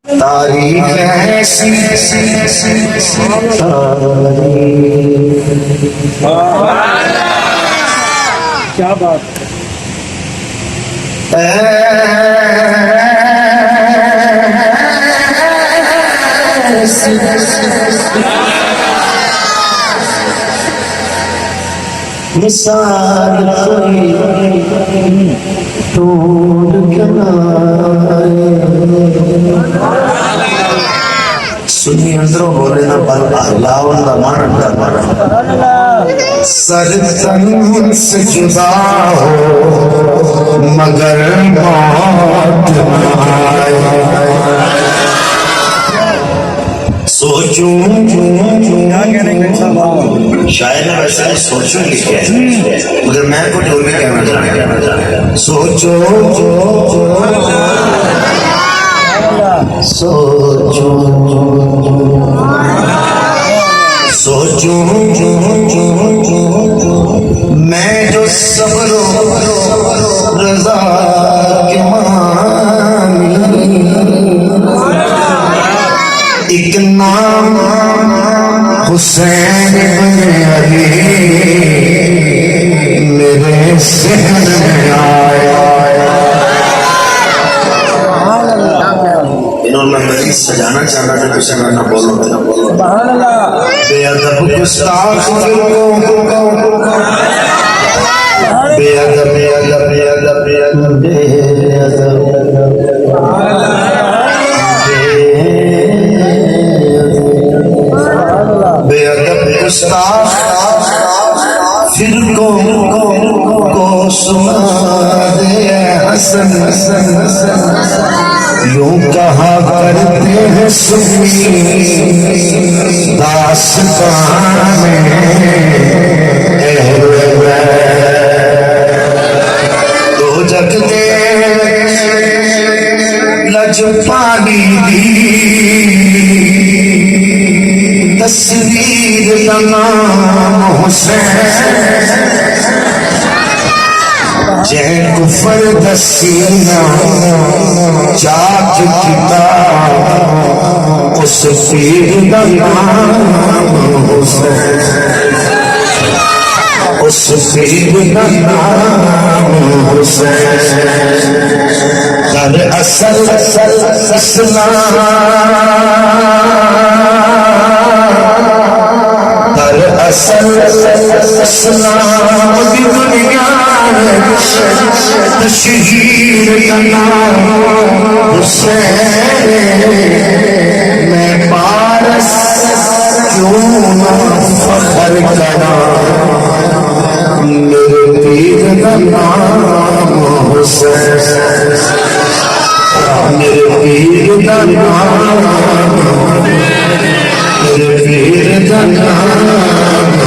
تاریخ ایسی کیا بات مثال ٹوٹ سنی اندروں بولے نا بل لاؤن دا مارن سر تن سے جدا ہو مگر موت آئے سوچوں شاید نے ویسے سوچوں لکھے ہیں مگر میں کچھ اور بھی کہنا چاہتا سوچوں سوچوں میں جو صبر و رضا کے مانی ایک نام حسین بن علی میرے ذہن میں آیا انہوں نے مزید سجانا چاہنا تھا کچھ نہ بولو بے ادب گستاخ بے ادب بے ادب بے ادب بے ادب بے ادب گستاخ فرقوں کو سنا دے حسن یوں کہا کرتے ہیں سنی داستان میں اہل بیت دو جگ دے لجپالی دی تصویر کا نام حسین جے کفر دسینا چاک کتاب اس پیر کا نام حسین اس پیر کا نام حسین در اصل اسلام در اصل اسلام کی دنیا تشہیر کا نام حسین میں پارس کیوں نہ فخر کرا میرے پیر کا نام حسین میرے پیر کا نام میرے پیر کا نام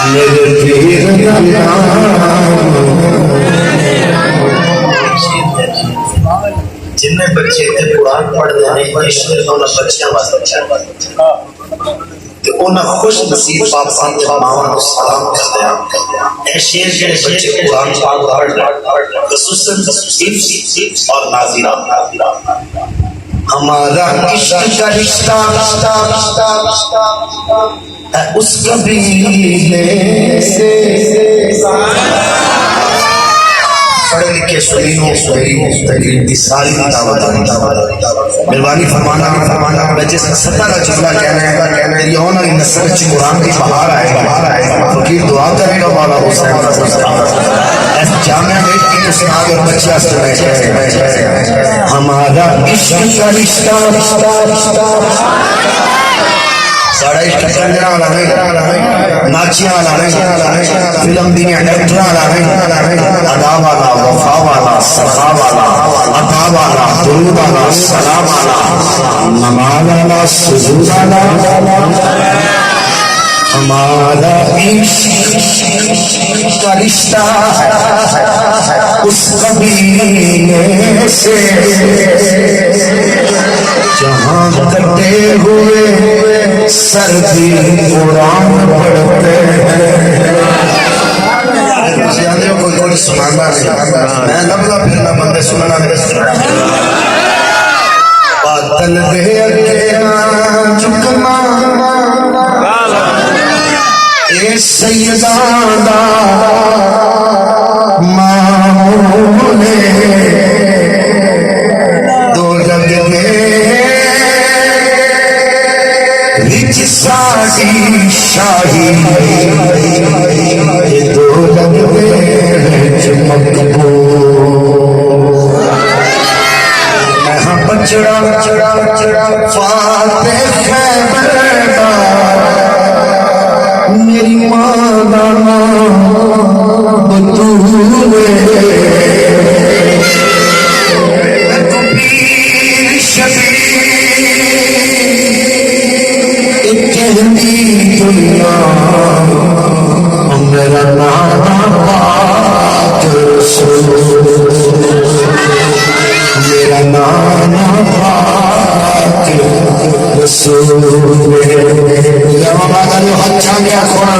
میرے پیر کا نام جن میں بچے تھے قرآن پڑھ دینے عشق انہوں بچیاں بچیاں کہ انہوں خوش نصیب پاپان کے ماں کو سلام کرتے ہیں اے شیر کے بچے قرآن پڑھ خصوصاً اور ناظران ہمارا عشق کا رشتہ اس قبیلے سے پڑھے لکھے سنیوں کی ساری دعوت مہربانی فرمانا میں جس 17 جملہ کہنا ہے میری آنے نسل چ قرآن کی بہار آئے فقیر دعا کرے گا مولا حسین اس جامعہ میں کی سنا اور بچہ سنے ہمارا عشق کا رشتہ ساڑھا عشق کنجرہ والا نہیں ناچیاں والا نہیں فلم دیاں ڈیکٹرہ والا نہیں ادا والا وفا والا سخا والا عطا والا درود والا سلام والا نماز والا سجود والا ہمارا عشق کا رشتہ اس قبیلے سے جہاں کٹے ہوئے سردی قرآن پڑھتے ہیں سنانا میں لبلا پھرنا بندے سننا میرے بادل دے اگے نہ جھکنا اے سیداں دا معمول دو جگ دے وچ ساڈی شاہی دو جگ دے وچ مقبول میں ہاں بچڑا فاتح خیبر دا میری ماں دا نام بطول پیر شبیر کہندی دنیا میرا نام پاک رسول میرا نام پاک رسول یا بابا جو اچھا گیا کھوڑا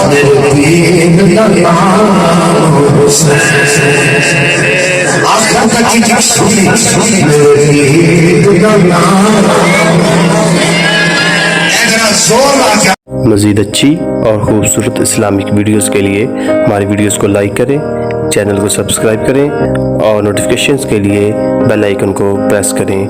میرے پیر کا نام حسین آخر تک کی سنی میرے پیر کا نام مزید اچھی اور خوبصورت اسلامک ویڈیوز کے لیے ہماری ویڈیوز کو لائک کریں، چینل کو سبسکرائب کریں اور نوٹیفیکیشنز کے لیے بیل آئیکن کو پریس کریں۔